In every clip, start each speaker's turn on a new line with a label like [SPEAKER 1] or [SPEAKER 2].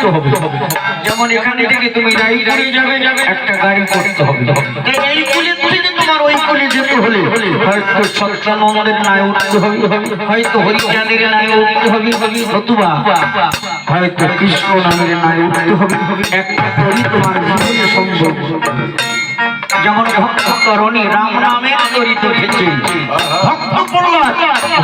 [SPEAKER 1] উঠতে হবে। যেমন এখান থেকে তুমি রায়পুরে যাবে, একটা গাড়ি করতে হবে। এই কুলে থেকে তোমার ওই কুলে যেতে হলে হয়তো সত্যানন্দের নায় উঠতে হবে, হয়তো হরিচাঁদের নায় উঠতে হবে, নতুবা হয়তো কৃষ্ণ নামের নায় উঠতে হবে। একটা করি তোমার জীবনে সম্ভব। যেমন ভক্তরণী রাম নামে তরিত উঠেছে, ভক্ত প্রহ্লাদ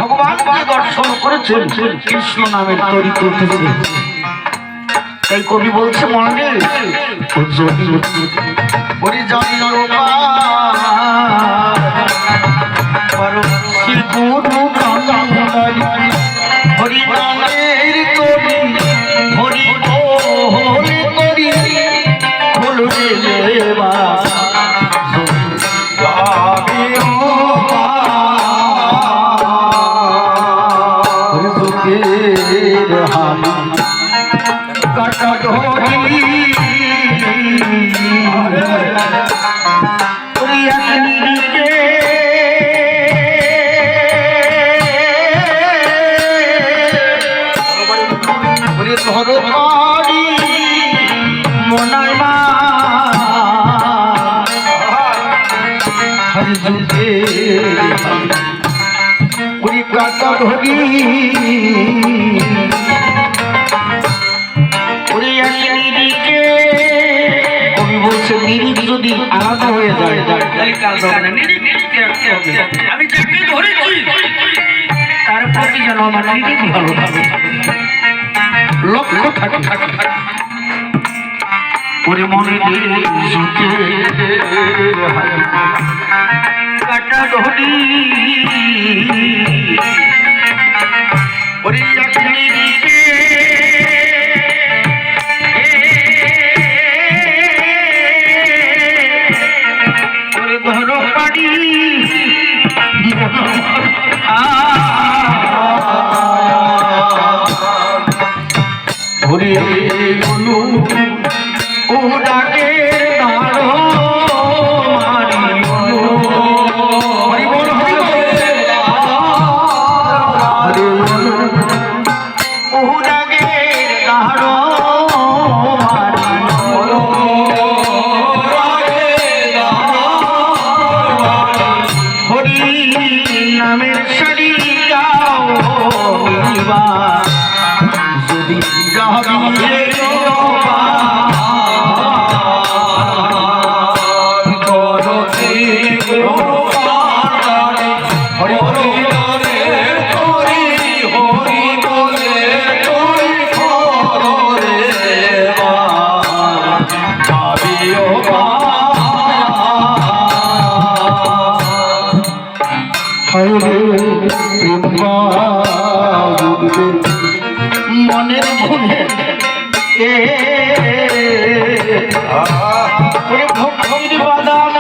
[SPEAKER 1] ভগবানকে দর্শন করেছেন, কৃষ্ণ নামের তরিত উঠেছে। তাই কবি বলছে মনে হরিনামের তরি হরি হরি তরি খুলবে দেবা কাটা ধরি ধরো পারি মনার মা হরি যুগে পুরি কাটা ধরি কবি বলছে নিরিখ যদি আলাদা হয়ে যায় আমি যাকে ধরেছি তার প্রতি যেন আমার নিরিখ ভালো থাকে, লক্ষ্য থাকে। ওরে মনে কাটা ধরি ওরে ধরো পারি হরে বলু ও ডাকে দাঁড়ো মারি বলু হরি বল হরি বল ও ডাকে দাঁড়ো মারি বলু হরি নামের সারি যাও যদি যাবি মনের ভুলে ভক্তির বাদান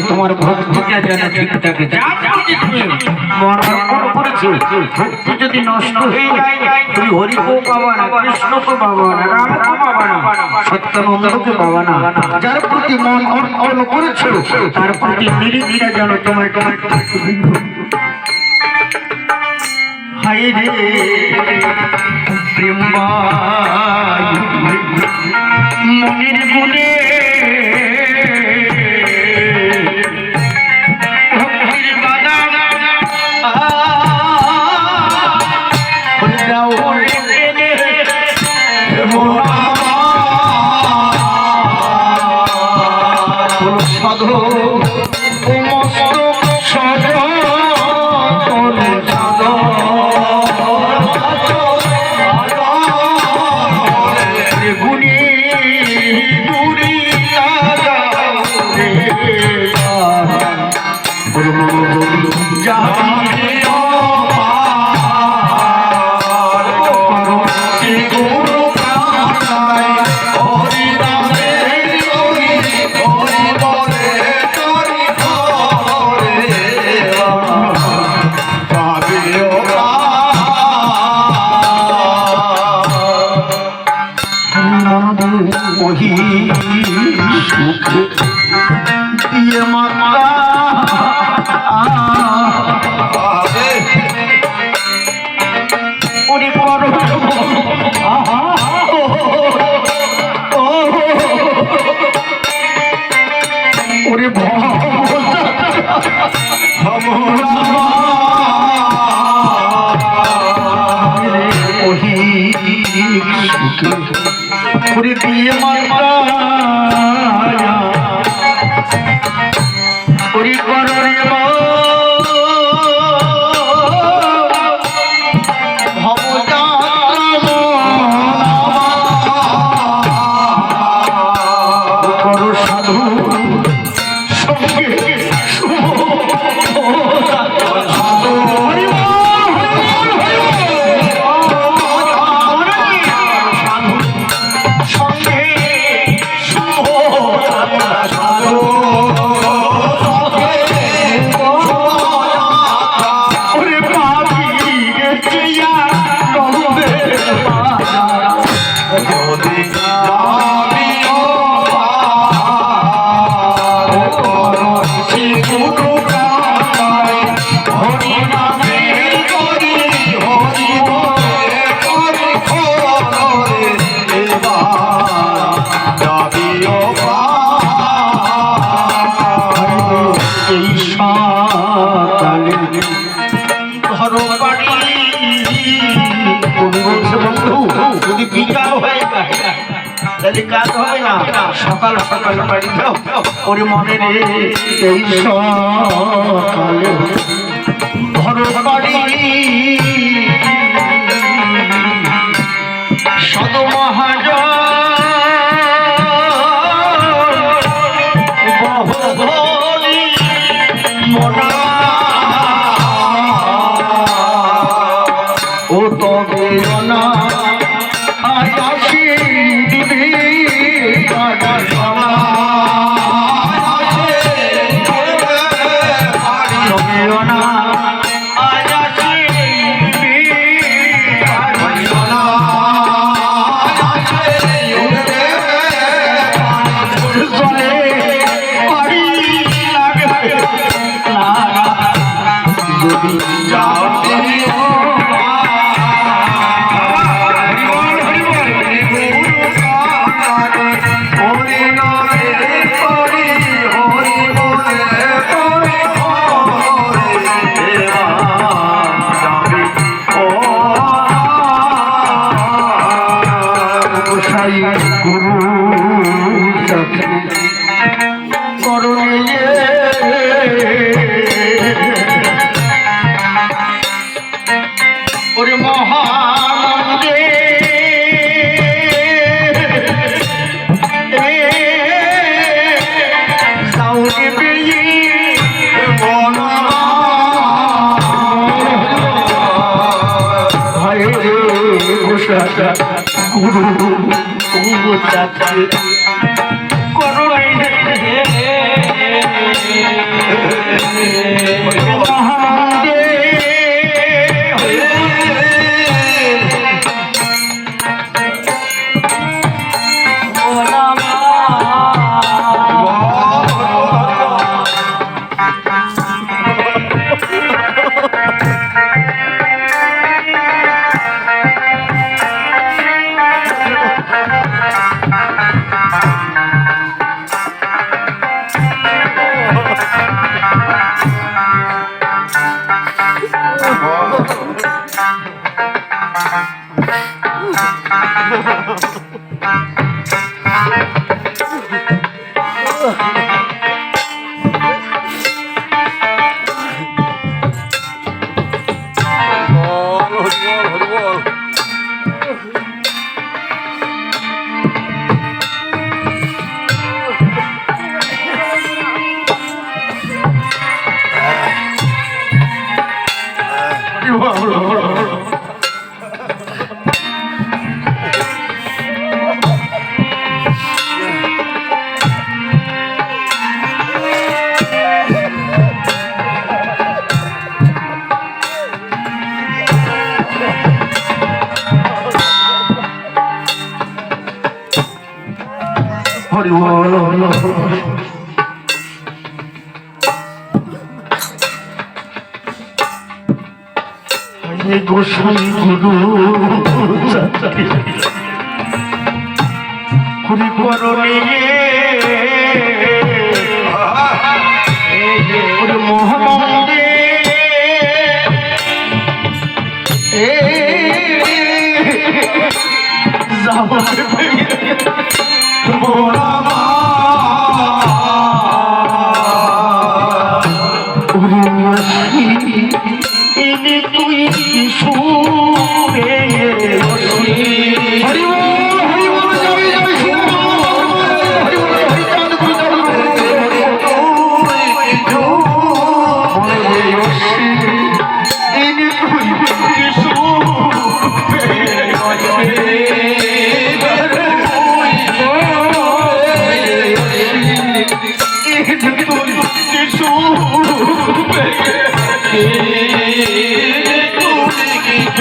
[SPEAKER 1] তোমার ভক্তিটা যেন ঠিক থাকে, ভক্তি যদি নষ্ট হয়ে যায় তুমি হরিকেও পাবা না, কৃষ্ণকে পাবা না, রামকে পাবা না, সত্যানন্দকে পাবা না। যার প্রতি মন অর্পণ করেছ তার প্রতি নিরিখটা যেন তোমার হায় রে প্রেম মনের গুণে সাধু গুণী গুড়ি ওহি সুখে দিয়ে মাতা ওরে বড় ওরে ওহি ওরে দিয়ে মাতা ওরে বড় রে সকাল সকাল বাড়ি যাও ওরে মনে রে এই সকালে ঘর বাড়ি সদ মহাজ মনা ও তবে না গুরু চাকরি করো হরি বল গোসাই গুরু হরি করণে মোহাম্মদে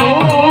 [SPEAKER 1] Oh